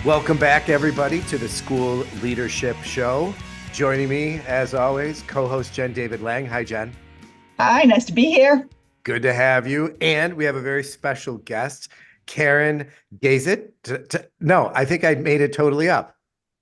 Welcome back, everybody, to the School Leadership Show. Joining me, as always, co-host Jen David Lang. Hi, Jen. Hi, nice to be here. Good to have you. And we have a very special guest, Karen Gazit. No, I think I made it totally up.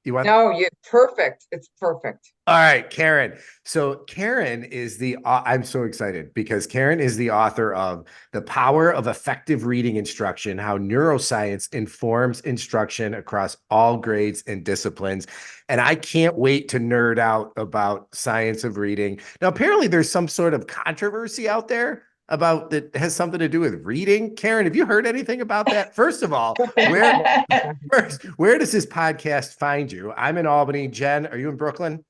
You want? No, you perfect. It's perfect. All right, Karen. So Karen is I'm so excited because Karen is the author of The Power of Effective Reading Instruction, How Neuroscience Informs Instruction Across All Grades and Disciplines. And I can't wait to nerd out about science of reading. Now, apparently there's some sort of controversy out there about that has something to do with reading. Karen, have you heard anything about that? First of all, where does this podcast find you? I'm in Albany. Jen, are you in Brooklyn?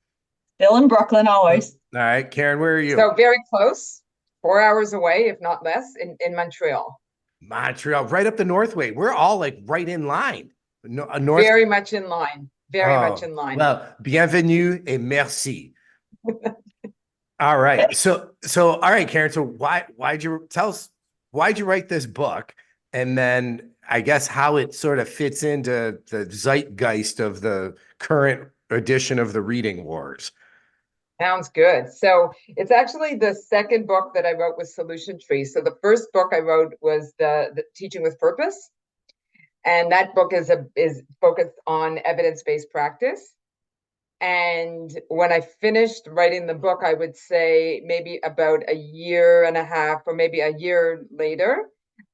Still in Brooklyn All always. right, Karen, where are you? So very close, 4 hours away, if not less, in Montreal. Montreal, right up the Northway. We're all like right in line. North. Very much in line. Very much in line. Well, bienvenue et merci. All right. All right, Karen. So why'd you tell us why'd you write this book? And then I guess how it sort of fits into the zeitgeist of the current edition of the Reading Wars. Sounds good. So it's actually the second book that I wrote with Solution Tree. So the first book I wrote was the Teaching with Purpose. And that book is focused on evidence-based practice. And when I finished writing the book, I would say maybe about a year and a half or maybe a year later,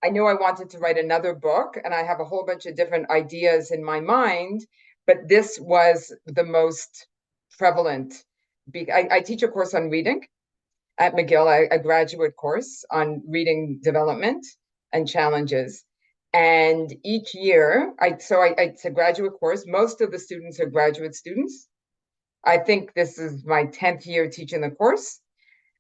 I knew I wanted to write another book, and I have a whole bunch of different ideas in my mind, but this was the most prevalent. I teach a course on reading at McGill, a graduate course on reading development and challenges. And each year, it's a graduate course. Most of the students are graduate students. I think this is my 10th year teaching the course.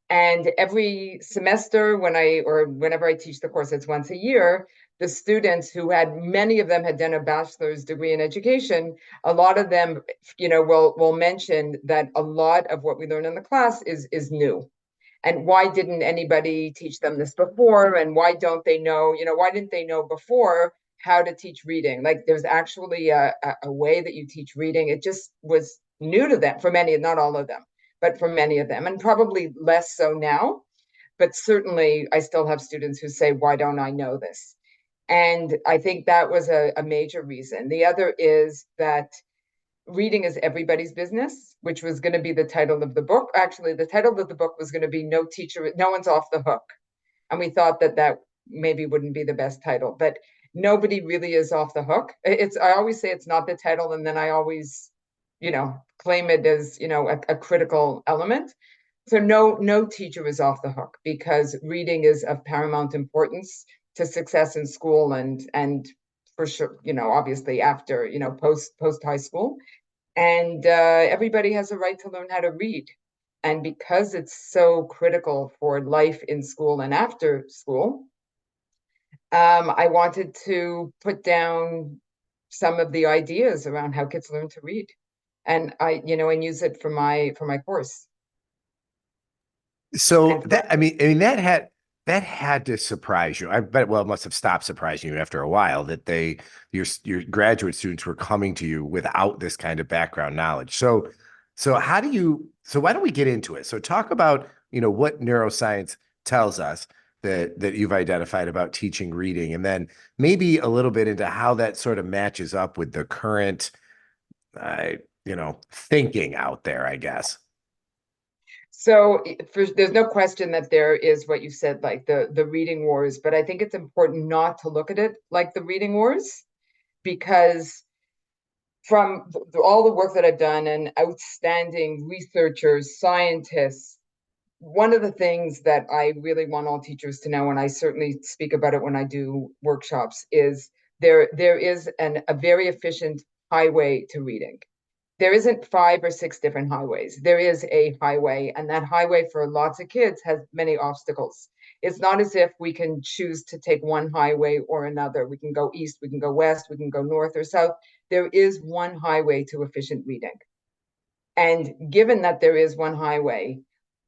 And every semester, whenever I teach the course, it's once a year, the students many of them had done a bachelor's degree in education, a lot of them, will mention that a lot of what we learn in the class is new. And why didn't anybody teach them this before? And why don't they know, why didn't they know before how to teach reading? Like there's actually a way that you teach reading. It just was new to them for many, not all of them, but for many of them, and probably less so now. But certainly I still have students who say, why don't I know this? And I think that was a major reason. The other is that reading is everybody's business, which was going to be the title of the book. Actually, the title of the book was going to be No One's Off the Hook. And we thought that maybe wouldn't be the best title, but nobody really is off the hook. I always say it's not the title, and then I always, claim it as, a critical element. So no teacher is off the hook, because reading is of paramount importance to success in school and for sure, obviously after, post high school. And everybody has a right to learn how to read. And because it's so critical for life in school and after school, I wanted to put down some of the ideas around how kids learn to read, and and use it for my course. So And that that had to surprise you. I bet. Well, it must have stopped surprising you after a while that your graduate students were coming to you without this kind of background knowledge. So why don't we get into it? So talk about, what neuroscience tells us that you've identified about teaching reading, and then maybe a little bit into how that sort of matches up with the current, thinking out there, I guess. so there's no question that there is what you said, like the reading wars, but I think it's important not to look at it like the reading wars, because from all the work that I've done and outstanding researchers, scientists, one of the things that I really want all teachers to know, and I certainly speak about it when I do workshops, is there is a very efficient highway to reading. There isn't 5 or 6 different highways. There is a highway, and that highway for lots of kids has many obstacles. It's not as if we can choose to take one highway or another. We can go east, we can go west, we can go north or south. There is one highway to efficient reading. And given that there is one highway,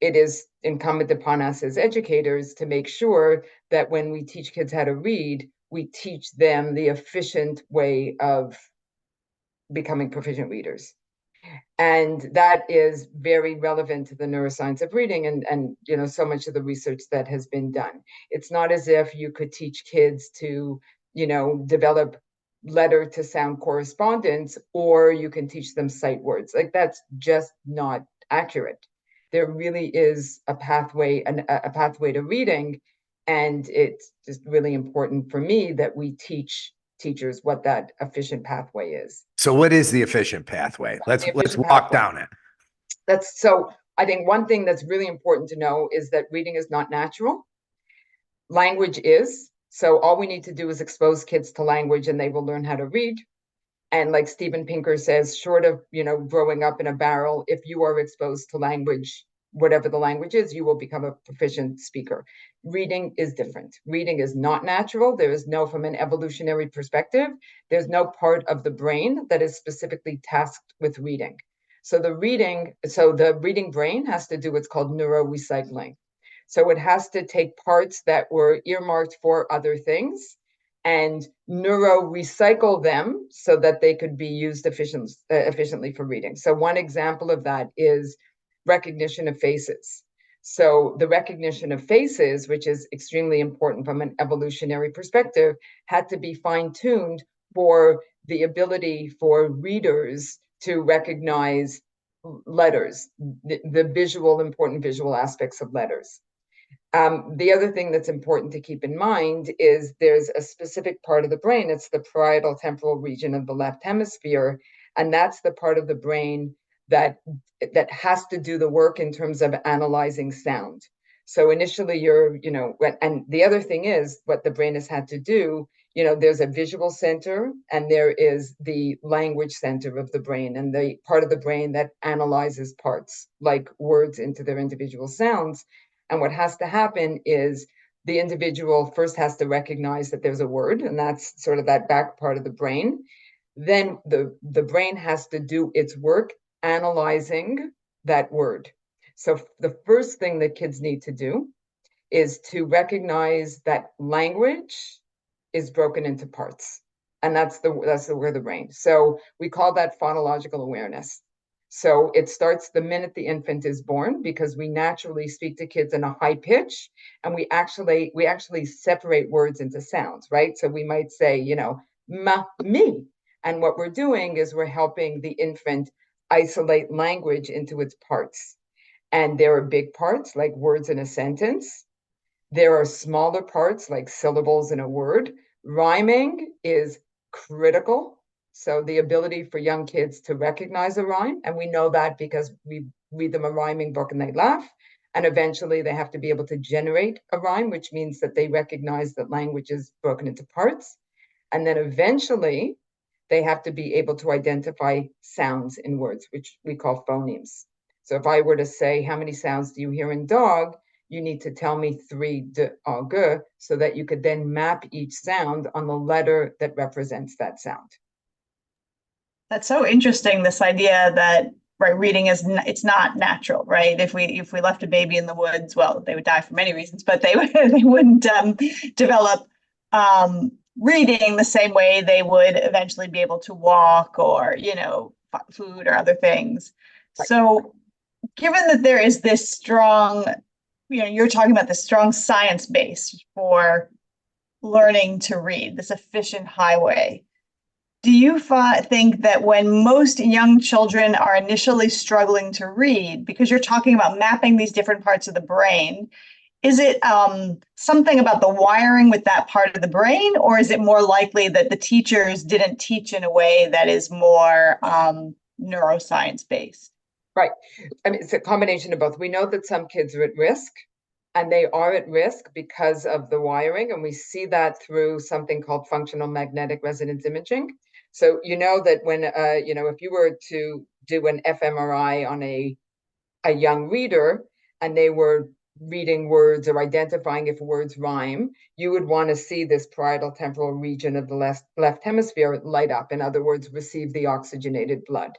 it is incumbent upon us as educators to make sure that when we teach kids how to read, we teach them the efficient way of becoming proficient readers. And that is very relevant to the neuroscience of reading and so much of the research that has been done. It's not as if you could teach kids to, develop letter to sound correspondence, or you can teach them sight words. Like, that's just not accurate. There really is a pathway to reading, and it's just really important for me that we teach teachers what that efficient pathway is. So what is the efficient pathway? Let's walk down it. So I think one thing that's really important to know is that reading is not natural. Language is. So all we need to do is expose kids to language and they will learn how to read. And like Steven Pinker says, short of, growing up in a barrel, if you are exposed to language, whatever the language is, you will become a proficient speaker. Reading is different. Reading is not natural. There is no, from an evolutionary perspective, there's no part of the brain that is specifically tasked with reading. So the reading brain has to do what's called neurorecycling. So it has to take parts that were earmarked for other things and neuro-recycle them so that they could be used efficiently for reading. So one example of that is recognition of faces. So the recognition of faces, which is extremely important from an evolutionary perspective, had to be fine-tuned for the ability for readers to recognize letters, the important visual aspects of letters. The other thing that's important to keep in mind is there's a specific part of the brain. It's the parietal temporal region of the left hemisphere. And that's the part of the brain that has to do the work in terms of analyzing sound. So initially and the other thing is what the brain has had to do, there's a visual center and there is the language center of the brain, and the part of the brain that analyzes parts like words into their individual sounds. And what has to happen is the individual first has to recognize that there's a word, and that's sort of that back part of the brain. Then the brain has to do its work analyzing that word. So the first thing that kids need to do is to recognize that language is broken into parts. And that's where the brain. So we call that phonological awareness. So it starts the minute the infant is born, because we naturally speak to kids in a high pitch, and we actually separate words into sounds, right? So we might say, ma, me. And what we're doing is we're helping the infant isolate language into its parts. And there are big parts like words in a sentence. There are smaller parts like syllables in a word. Rhyming is critical. So the ability for young kids to recognize a rhyme, and we know that because we read them a rhyming book and they laugh, and eventually they have to be able to generate a rhyme, which means that they recognize that language is broken into parts. And then eventually they have to be able to identify sounds in words, which we call phonemes. So if I were to say, how many sounds do you hear in dog? You need to tell me 3 d, g, so that you could then map each sound on the letter that represents that sound. That's so interesting, this idea that reading it's not natural, right? If we left a baby in the woods, well, they would die for many reasons, but they wouldn't develop reading the same way they would eventually be able to walk or food or other things. Right. So given that there is this strong, you're talking about this strong science base for learning to read, this efficient highway. Do you think that when most young children are initially struggling to read, because you're talking about mapping these different parts of the brain, is it something about the wiring with that part of the brain, or is it more likely that the teachers didn't teach in a way that is more neuroscience based? Right. I mean, it's a combination of both. We know that some kids are at risk, and they are at risk because of the wiring, and we see that through something called functional magnetic resonance imaging. So that when if you were to do an fMRI on a young reader and they were reading words or identifying if words rhyme, you would want to see this parietal temporal region of the left hemisphere light up. In other words, receive the oxygenated blood.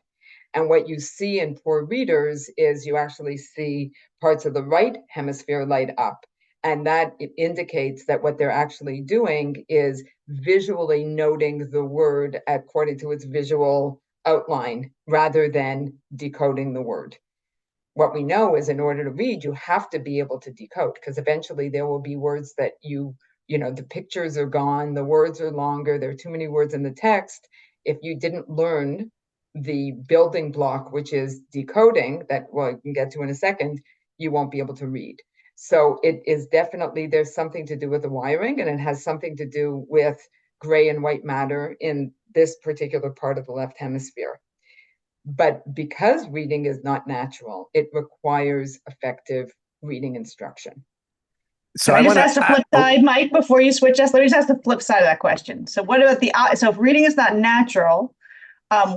And what you see in poor readers is you actually see parts of the right hemisphere light up. And that indicates that what they're actually doing is visually noting the word according to its visual outline rather than decoding the word. What we know is in order to read, you have to be able to decode, because eventually there will be words that the pictures are gone, the words are longer, there are too many words in the text. If you didn't learn the building block, which is decoding, that we can get to in a second, you won't be able to read. So it is definitely, there's something to do with the wiring, and it has something to do with gray and white matter in this particular part of the left hemisphere. But because reading is not natural, it requires effective reading instruction. So Can I I just want ask the flip to, side, Mike, before you switch us? Let me just ask the flip side of that question. So what about so if reading is not natural,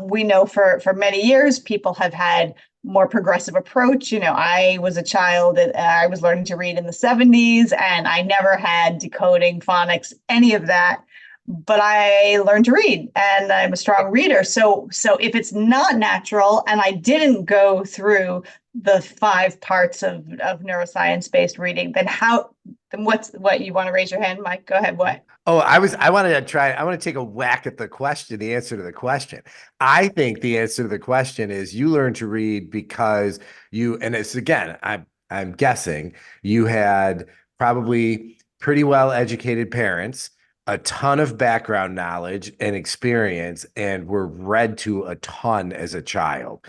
we know for many years, people have had more progressive approach. I was a child, I was learning to read in the 70s, and I never had decoding, phonics, any of that. But I learned to read, and I'm a strong reader. So if it's not natural, and I didn't go through the 5 parts of neuroscience-based reading, then what you want to raise your hand, Mike? Go ahead. What? Oh, I want to take a whack at the question, the answer to the question. I think the answer to the question is you learn to read because and it's again, I'm guessing you had probably pretty well educated parents, a ton of background knowledge and experience, and were read to a ton as a child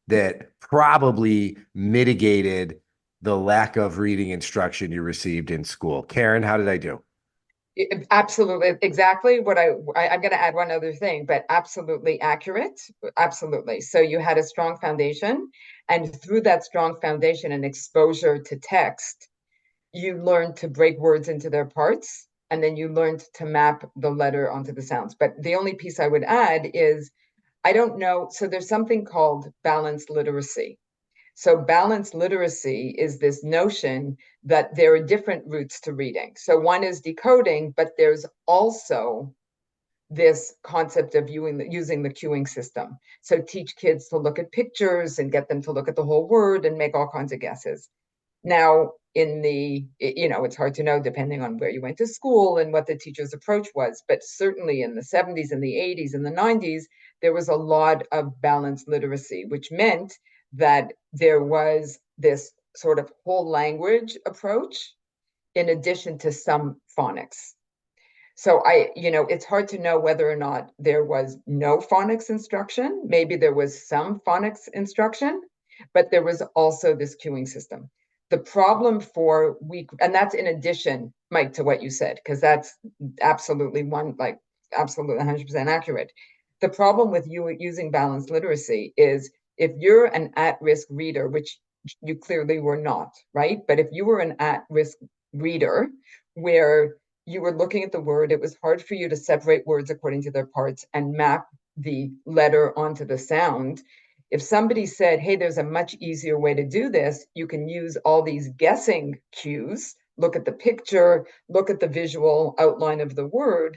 that probably mitigated the lack of reading instruction you received in school. Karen, how did I do? Absolutely, exactly what I'm going to add one other thing, but absolutely accurate. Absolutely. So you had a strong foundation, and through that strong foundation and exposure to text, you learned to break words into their parts, and then you learned to map the letter onto the sounds. But the only piece I would add is, I don't know, so there's something called balanced literacy. So balanced literacy is this notion that there are different routes to reading. So one is decoding, but there's also this concept of using the cueing system. So teach kids to look at pictures and get them to look at the whole word and make all kinds of guesses. Now, it's hard to know depending on where you went to school and what the teacher's approach was, but certainly in the 70s and the 80s and the 90s, there was a lot of balanced literacy, which meant that there was this sort of whole language approach in addition to some phonics. So it's hard to know whether or not there was no phonics instruction. Maybe there was some phonics instruction, but there was also this cueing system. The problem for and that's in addition, Mike, to what you said, because that's absolutely absolutely 100% accurate. The problem with you using balanced literacy is if you're an at-risk reader, which you clearly were not, right? But if you were an at-risk reader where you were looking at the word, it was hard for you to separate words according to their parts and map the letter onto the sound. If somebody said, hey, there's a much easier way to do this, you can use all these guessing cues, look at the picture, look at the visual outline of the word.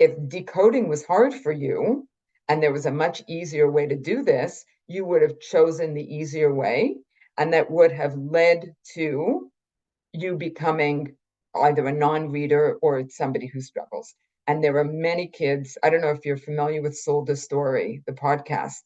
If decoding was hard for you and there was a much easier way to do this, you would have chosen the easier way, and that would have led to you becoming either a non-reader or somebody who struggles. And there are many kids, I don't know if you're familiar with Sold a Story, the podcast.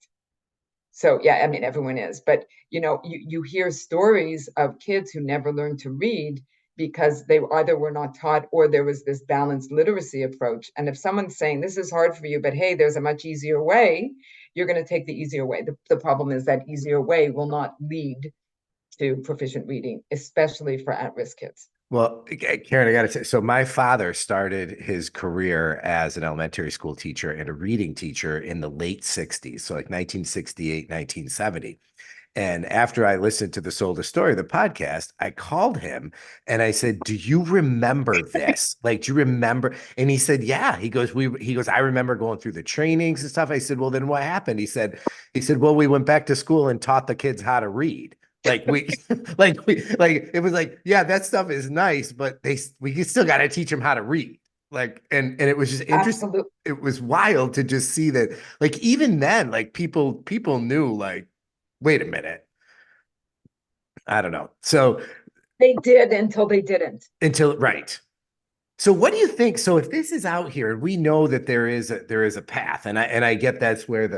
So yeah, I mean, everyone is, but you hear stories of kids who never learned to read because they either were not taught or there was this balanced literacy approach. And if someone's saying, this is hard for you, but hey, there's a much easier way, you're going to take the easier way. The problem is that easier way will not lead to proficient reading, especially for at-risk kids. Well, Karen, I got to say, so my father started his career as an elementary school teacher and a reading teacher in the late 60s, so like 1968, 1970. And after I listened to the Sold a Story, the podcast, I called him and I said, do you remember this? Like, do you remember? And he said, yeah. He goes, I remember going through the trainings and stuff. I said, well, then what happened? He said, well, we went back to school and taught the kids how to read. Like it was like, yeah, that stuff is nice, but we still got to teach them how to read. Like, and it was just interesting. Absolutely. It was wild to just see that, like, even then, like people knew, like, wait a minute. I don't know. So they did until they didn't. Right. So what do you think? So if this is out here, we know that there is a path, and I get that's where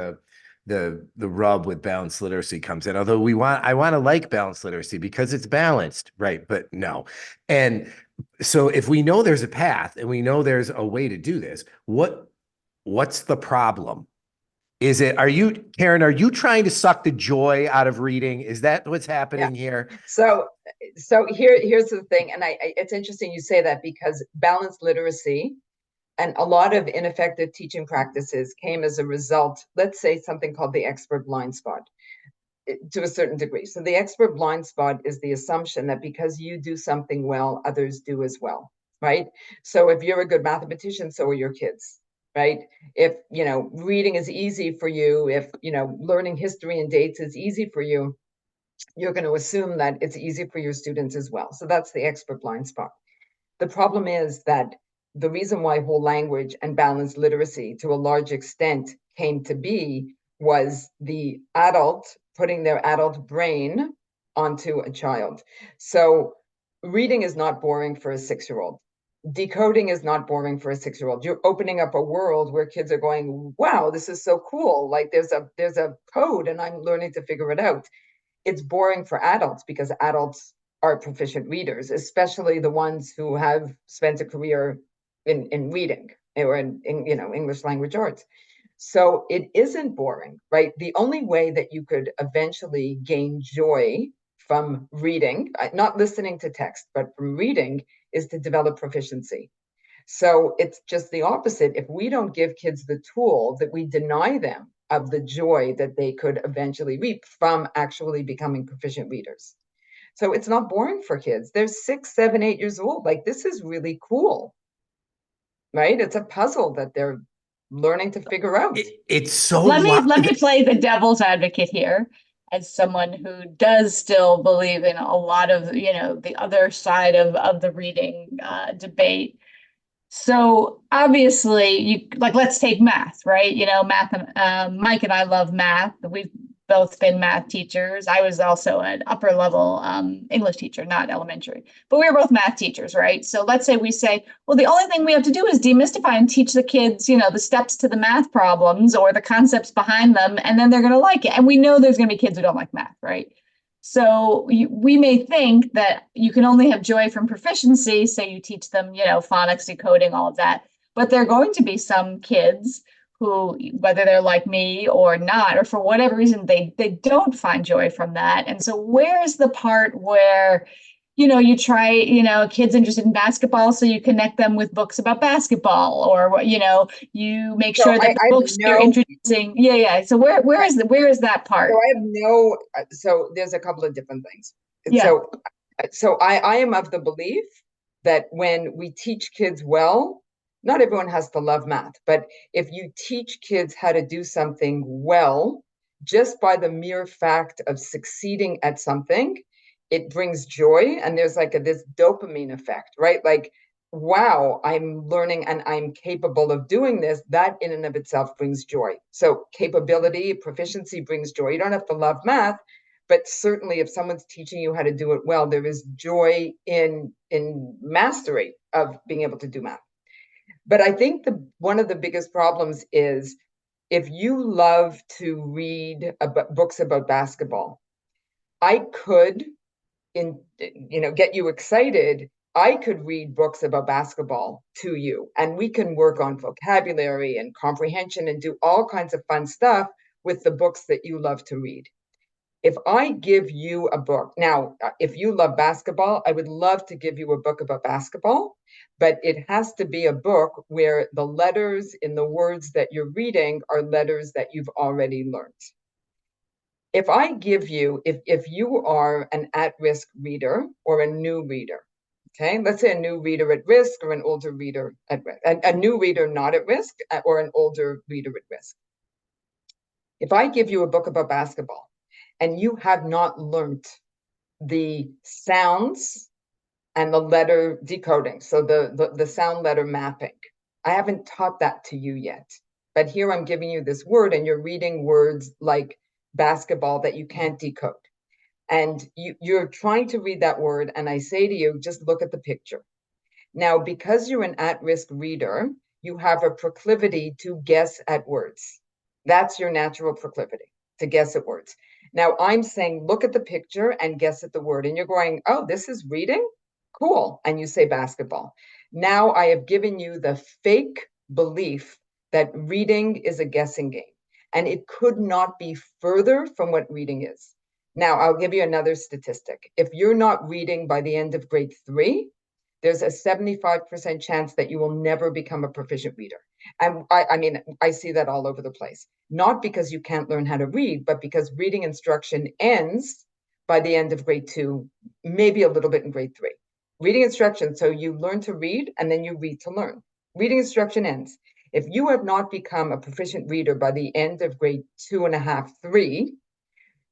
the rub with balanced literacy comes in. Although I want to like balanced literacy because it's balanced, right? But no. And so if we know there's a path and we know there's a way to do this, what's the problem? Karen, are you trying to suck the joy out of reading? Is that what's happening here? So here's the thing, and it's interesting you say that, because balanced literacy and a lot of ineffective teaching practices came as a result, let's say something called the expert blind spot, to a certain degree. So the expert blind spot is the assumption that because you do something well, others do as well, right? So if you're a good mathematician, so are your kids, right? If, reading is easy for you, if, learning history and dates is easy for you, you're going to assume that it's easy for your students as well. So that's the expert blind spot. The problem is that the reason why whole language and balanced literacy to a large extent came to be was the adult putting their adult brain onto a child. So reading is not boring for a 6-year-old. Decoding is not boring for a 6-year-old. You're opening up a world where kids are going, wow, this is so cool. Like there's a code and I'm learning to figure it out. It's boring for adults because adults are proficient readers, especially the ones who have spent a career in reading or in English language arts. So it isn't boring, right? The only way that you could eventually gain joy from reading, not listening to text, but from reading, is to develop proficiency. So it's just the opposite. If we don't give kids the tool, that we deny them of the joy that they could eventually reap from actually becoming proficient readers. So it's not boring for kids. They're 6, 7, 8 years old. Like, this is really cool, right? It's a puzzle that they're learning to figure out. It's so Let me play the devil's advocate here as someone who does still believe in a lot of, the other side of the reading debate. So obviously, let's take math, right? Math. Mike and I love math. We've both been math teachers. I was also an upper level English teacher, not elementary, but we were both math teachers, right? So let's say we say, well, the only thing we have to do is demystify and teach the kids, the steps to the math problems or the concepts behind them, and then they're going to like it. And we know there's going to be kids who don't like math, right? So we may think that you can only have joy from proficiency, say you teach them, phonics, decoding, all of that. But there are going to be some kids who, whether they're like me or not, or for whatever reason, they don't find joy from that. And so where's the part where, you try, kids interested in basketball, so you connect them with books about basketball, or, you make sure that the books you're introducing. Yeah. So where is that part? So there's a couple of different things. Yeah. So I am of the belief that when we teach kids well, not everyone has to love math, but if you teach kids how to do something well, just by the mere fact of succeeding at something, it brings joy. And there's like this dopamine effect, right? Like, wow, I'm learning and I'm capable of doing this. That in and of itself brings joy. So capability, proficiency brings joy. You don't have to love math, but certainly if someone's teaching you how to do it well, there is joy in mastery of being able to do math. But I think one of the biggest problems is if you love to read books about basketball, I could get you excited. I could read books about basketball to you, and we can work on vocabulary and comprehension and do all kinds of fun stuff with the books that you love to read. If I give you a book, now, if you love basketball, I would love to give you a book about basketball, but it has to be a book where the letters in the words that you're reading are letters that you've already learned. If I give you, if you are an at-risk reader or a new reader, okay, let's say a new reader at risk or an older reader at risk, a new reader not at risk or an older reader at risk. If I give you a book about basketball and you have not learned the sounds and the letter decoding, so the sound letter mapping, I haven't taught that to you yet. But here I'm giving you this word and you're reading words like basketball that you can't decode. And you're trying to read that word, and I say to you, just look at the picture. Now, because you're an at-risk reader, you have a proclivity to guess at words. That's your natural proclivity to guess at words. Now I'm saying, look at the picture and guess at the word. And you're going, oh, this is reading? Cool. And you say basketball. Now I have given you the fake belief that reading is a guessing game. And it could not be further from what reading is. Now, I'll give you another statistic. If you're not reading by the end of grade 3, there's a 75% chance that you will never become a proficient reader. And I mean, I see that all over the place. Not because you can't learn how to read, but because reading instruction ends by the end of grade 2, maybe a little bit in grade 3. Reading instruction, so you learn to read and then you read to learn. Reading instruction ends. If you have not become a proficient reader by the end of grade 2.5, 3,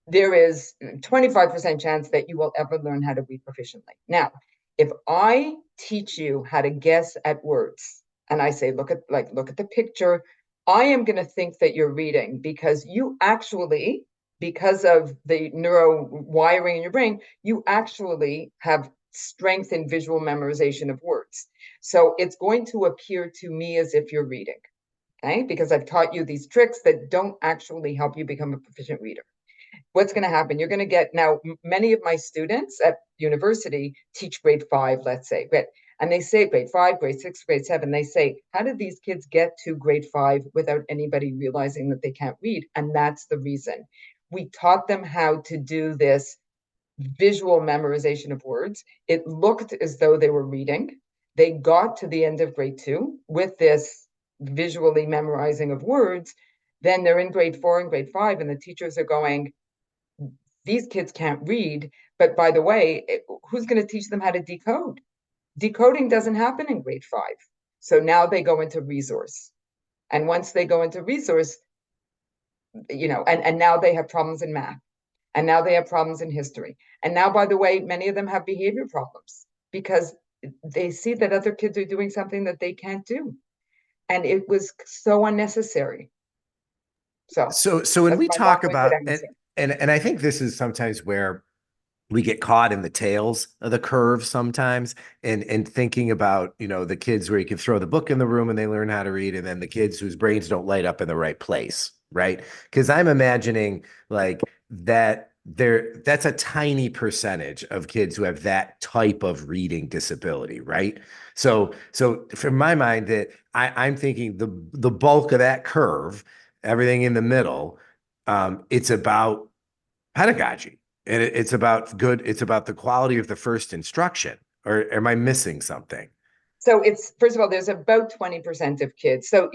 there is 25% chance that you will ever learn how to read proficiently. Now, if I teach you how to guess at words, and I say, look at the picture, I am going to think that you're reading because you actually, because of the neuro wiring in your brain, you actually have strength in visual memorization of words. So it's going to appear to me as if you're reading, okay? Because I've taught you these tricks that don't actually help you become a proficient reader. What's going to happen? You're going to get now, many of my students at university teach grade 5, let's say, and they say grade 5, grade 6, grade 7. They say, how did these kids get to grade 5 without anybody realizing that they can't read? And that's the reason. We taught them how to do this visual memorization of words. It looked as though they were reading. They got to the end of grade 2 with this visually memorizing of words. Then they're in grade 4 and grade 5, and the teachers are going, these kids can't read, but by the way, who's going to teach them how to decode? Decoding doesn't happen in grade 5. So now they go into resource. And once they go into resource, and now they have problems in math. And now they have problems in history. And now, by the way, many of them have behavior problems because they see that other kids are doing something that they can't do. And it was so unnecessary. So when that's we my talk long-winded about answer. and I think this is sometimes where we get caught in the tails of the curve sometimes and thinking about, the kids where you can throw the book in the room and they learn how to read, and then the kids whose brains don't light up in the right place, right? Because I'm imagining like that's a tiny percentage of kids who have that type of reading disability, right? So from my mind that I'm thinking the bulk of that curve, everything in the middle, it's about pedagogy. And it's about it's about the quality of the first instruction. Or am I missing something? So it's, first of all, there's about 20% of kids. So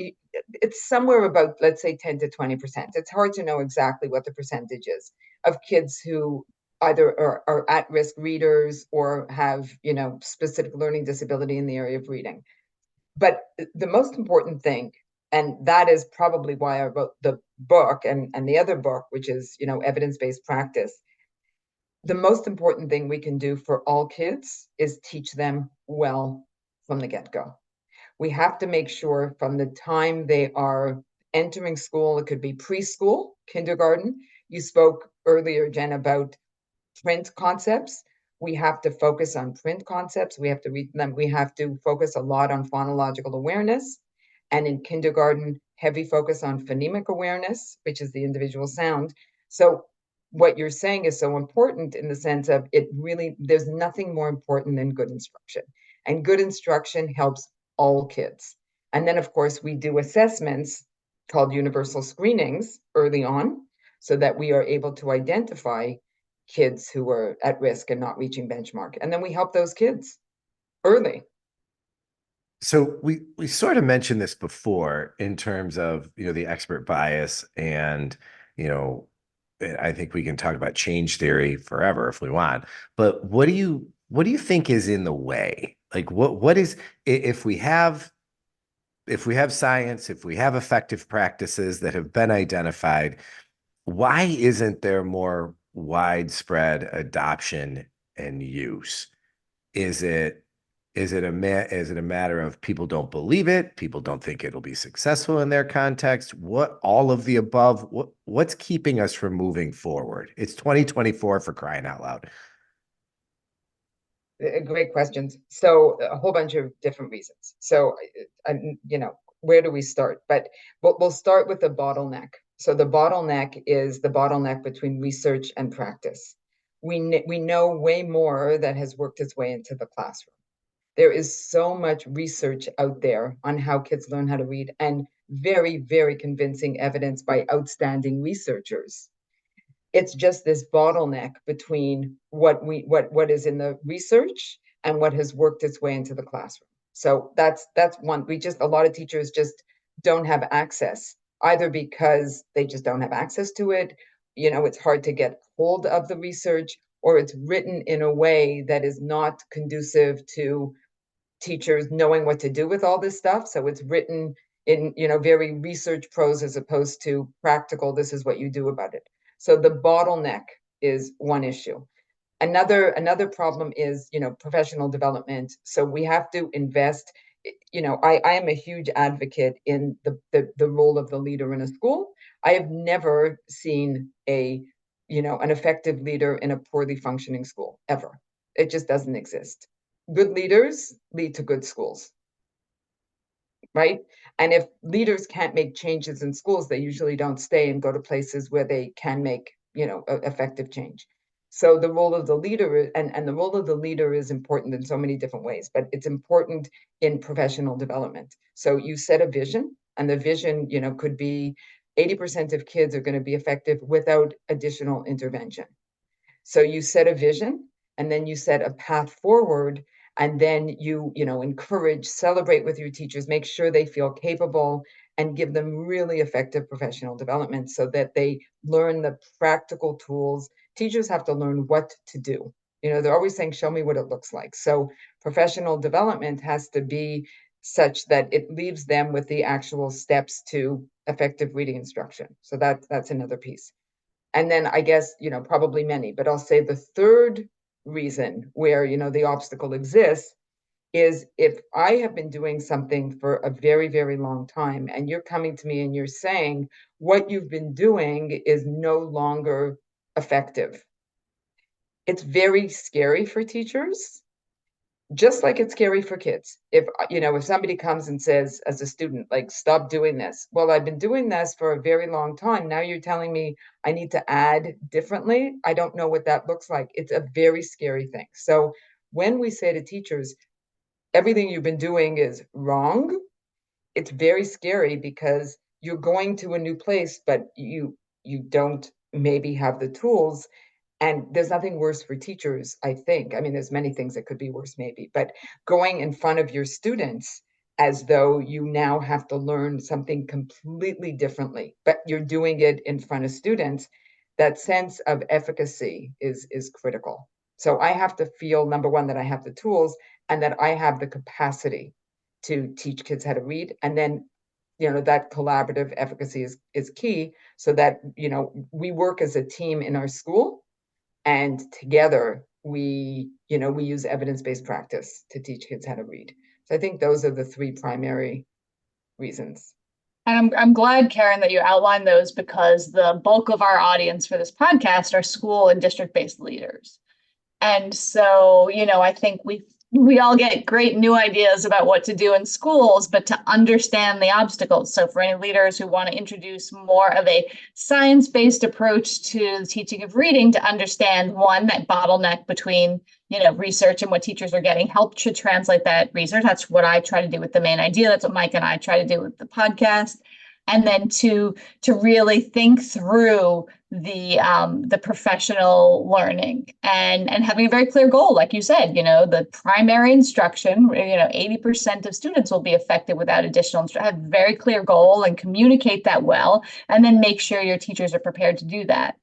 it's somewhere about, let's say, 10 to 20%. It's hard to know exactly what the percentage is of kids who either are at-risk readers or have, specific learning disability in the area of reading. But the most important thing, and that is probably why I wrote the book and the other book, which is, evidence-based practice. The most important thing we can do for all kids is teach them well from the get-go. We have to make sure from the time they are entering school, it could be preschool, kindergarten. You spoke earlier, Jen, about print concepts. We have to focus on print concepts. We have to read them. We have to focus a lot on phonological awareness. And in kindergarten, heavy focus on phonemic awareness, which is the individual sound. So what you're saying is so important in the sense of it really, there's nothing more important than good instruction. And good instruction helps all kids. And then, of course, we do assessments called universal screenings early on so that we are able to identify kids who are at risk and not reaching benchmark. And then we help those kids early. So we sort of mentioned this before in terms of, the expert bias and, you know, I think we can talk about change theory forever if we want. But what do you think is in the way? Like what is if we have science, if we have effective practices that have been identified, why isn't there more widespread adoption and use? Is it is it a matter of people don't believe it, people don't think it'll be successful in their context? What all of the above? What's keeping us from moving forward? It's 2024 for crying out loud. Great questions. So a whole bunch of different reasons. So, where do we start? But we'll start with the bottleneck. So the bottleneck is the bottleneck between research and practice. We know way more that has worked its way into the classroom. There is so much research out there on how kids learn how to read, and very, very convincing evidence by outstanding researchers. It's just this bottleneck between what is in the research and what has worked its way into the classroom. So that's one. A lot of teachers just don't have access, either because they just don't have access to it. It's hard to get hold of the research, or it's written in a way that is not conducive to teachers knowing what to do with all this stuff. So it's written in, very research prose as opposed to practical, this is what you do about it. So the bottleneck is one issue. Another problem is, professional development. So we have to invest. I am a huge advocate in the role of the leader in a school. I have never seen an effective leader in a poorly functioning school, ever. It just doesn't exist. Good leaders lead to good schools, right? And if leaders can't make changes in schools, they usually don't stay and go to places where they can make, effective change. So the role of the leader, and the role of the leader is important in so many different ways, but it's important in professional development. So you set a vision, and the vision, could be 80% of kids are going to be effective without additional intervention. So you set a vision, and then you set a path forward, and then you encourage, celebrate with your teachers, make sure they feel capable, and give them really effective professional development so that they learn the practical tools. Teachers have to learn what to do. They're always saying, show me what it looks like. So professional development has to be such that it leaves them with the actual steps to effective reading instruction. So that's another piece. And then I guess, probably many, but I'll say the third reason where, the obstacle exists is if I have been doing something for a very, very long time, and you're coming to me and you're saying what you've been doing is no longer effective. It's very scary for teachers, just like it's scary for kids. If somebody comes and says, as a student, like, stop doing this. Well, I've been doing this for a very long time. Now you're telling me I need to add differently. I don't know what that looks like. It's a very scary thing. So when we say to teachers, everything you've been doing is wrong, it's very scary because you're going to a new place, but you don't maybe have the tools. And there's nothing worse for teachers, I think. I mean, there's many things that could be worse, maybe, but going in front of your students as though you now have to learn something completely differently, but you're doing it in front of students, that sense of efficacy is critical. So I have to feel, number one, that I have the tools and that I have the capacity to teach kids how to read. And then that collaborative efficacy is key, so that we work as a team in our school, and together we use evidence-based practice to teach kids how to read. So I think those are the three primary reasons. And I'm glad, Karen, that you outlined those, because the bulk of our audience for this podcast are school and district-based leaders. And so, I think we all get great new ideas about what to do in schools, but to understand the obstacles. So for any leaders who want to introduce more of a science-based approach to the teaching of reading, to understand, one, that bottleneck between, research and what teachers are getting, help to translate that research. That's what I try to do with the main idea. That's what Mike and I try to do with the podcast. And then to really think through the professional learning and having a very clear goal, like you said, the primary instruction, 80% of students will be effective without additional instruction. Have a very clear goal and communicate that well, and then make sure your teachers are prepared to do that.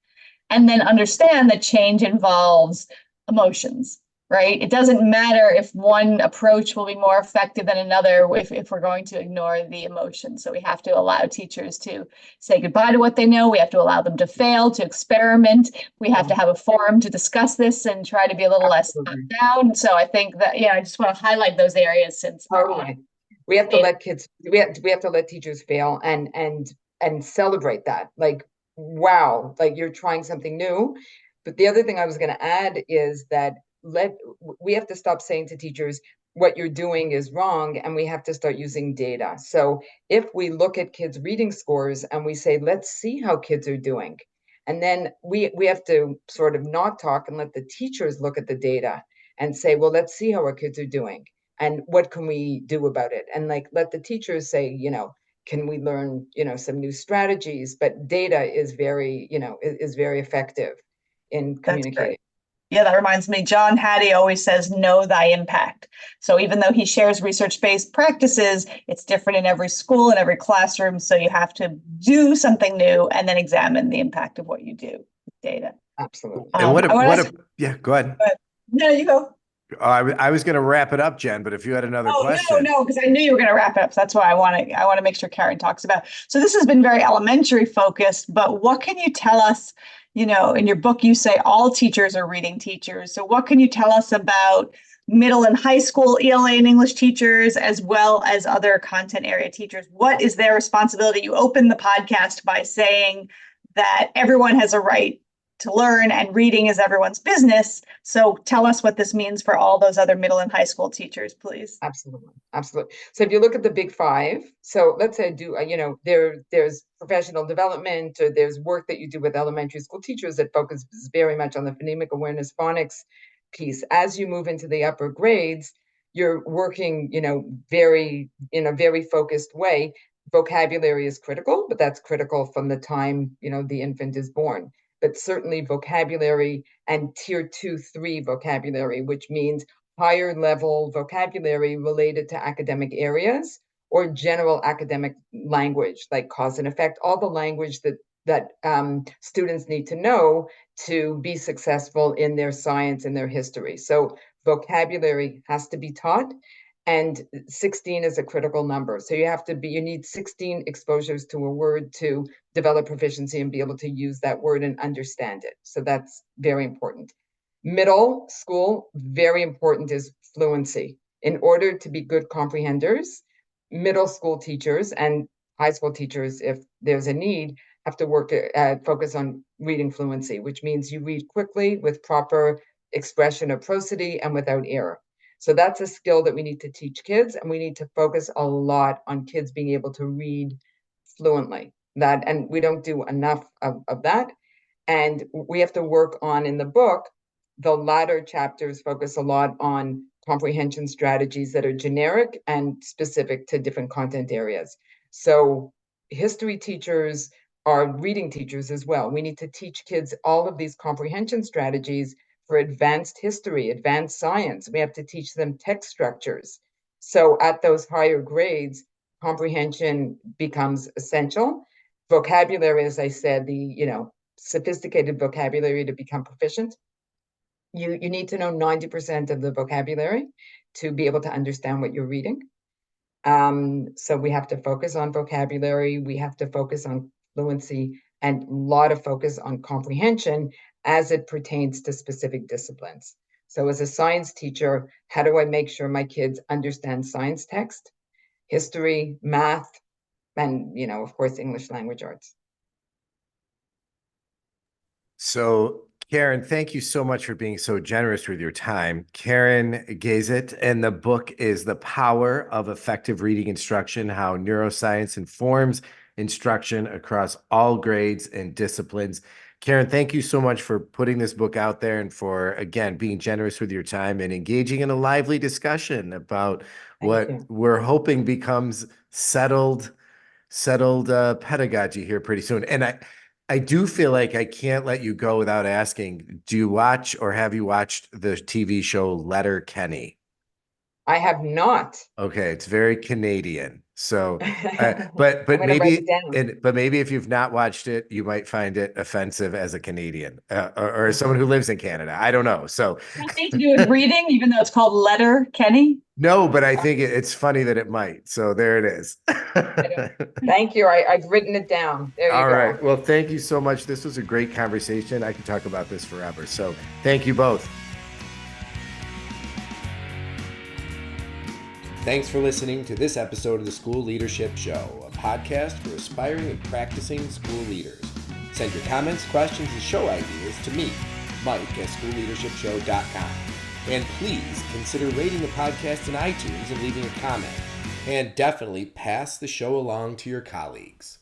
And then understand that change involves emotions. Right? It doesn't matter if one approach will be more effective than another if we're going to ignore the emotions. So we have to allow teachers to say goodbye to what they know. We have to allow them to fail, to experiment. We have to have a forum to discuss this and try to be a little less top down. So I think that, I just want to highlight those areas, since we have to let kids, we have to let teachers fail and celebrate that. Like, wow, like you're trying something new. But the other thing I was going to add is that we have to stop saying to teachers, what you're doing is wrong, and we have to start using data. So if we look at kids' reading scores and we say, let's see how kids are doing, and then we have to sort of not talk and let the teachers look at the data and say, well, let's see how our kids are doing and what can we do about it? And like let the teachers say, can we learn, some new strategies? But data is very, is very effective in That's communicating. great. Yeah, that reminds me, John Hattie always says, know thy impact. So even though he shares research-based practices, it's different in every school and every classroom. So you have to do something new and then examine the impact of what you do with data. Absolutely. And yeah, go ahead. Go ahead. No, you go. I was going to wrap it up, Jen, but if you had another question. No, because I knew you were going to wrap it up. So that's why I want to make sure Karen talks about. So this has been very elementary focused, but what can you tell us? In your book, you say all teachers are reading teachers. So what can you tell us about middle and high school ELA and English teachers, as well as other content area teachers? What is their responsibility? You opened the podcast by saying that everyone has a right to learn and reading is everyone's business. So tell us what this means for all those other middle and high school teachers, please. Absolutely. Absolutely. So if you look at the big five, so let's say there's professional development, or there's work that you do with elementary school teachers that focuses very much on the phonemic awareness phonics piece. As you move into the upper grades, you're working, very, in a very focused way. Vocabulary is critical, but that's critical from the time, the infant is born. But certainly vocabulary and tier 2, 3 vocabulary, which means higher level vocabulary related to academic areas or general academic language, like cause and effect, all the language that students need to know to be successful in their science and their history. So vocabulary has to be taught. And 16 is a critical number. So you need 16 exposures to a word to develop proficiency and be able to use that word and understand it. So that's very important. Middle school, very important, is fluency. In order to be good comprehenders, middle school teachers and high school teachers, if there's a need, have to focus on reading fluency, which means you read quickly with proper expression of prosody and without error. So that's a skill that we need to teach kids, and we need to focus a lot on kids being able to read fluently. And we don't do enough of that. And we have to work on, in the book, the latter chapters focus a lot on comprehension strategies that are generic and specific to different content areas. So history teachers are reading teachers as well. We need to teach kids all of these comprehension strategies for advanced history, advanced science. We have to teach them text structures. So at those higher grades, comprehension becomes essential. Vocabulary, as I said, the sophisticated vocabulary to become proficient. You need to know 90% of the vocabulary to be able to understand what you're reading. So we have to focus on vocabulary. We have to focus on fluency, and a lot of focus on comprehension as it pertains to specific disciplines. So as a science teacher, how do I make sure my kids understand science text, history, math, and, of course, English language arts? So, Karen, thank you so much for being so generous with your time. Karen Gazet, and the book is The Power of Effective Reading Instruction, How Neuroscience Informs Instruction Across All Grades and Disciplines. Karen, thank you so much for putting this book out there and for, again, being generous with your time and engaging in a lively discussion about what we're hoping becomes settled pedagogy here pretty soon. And I do feel like I can't let you go without asking, do you watch or have you watched the TV show Letterkenny? I have not. Okay, it's very Canadian. So, but maybe if you've not watched it, you might find it offensive as a Canadian or someone who lives in Canada. I don't know. So, nothing to do with reading, even though it's called Letterkenny. No, but I think it's funny that it might. So there it is. Thank you. I've written it down. There you go. All right. Well, thank you so much. This was a great conversation. I could talk about this forever. So thank you both. Thanks for listening to this episode of the School Leadership Show, a podcast for aspiring and practicing school leaders. Send your comments, questions, and show ideas to me, Mike, at schoolleadershipshow.com. And please consider rating the podcast in iTunes and leaving a comment. And definitely pass the show along to your colleagues.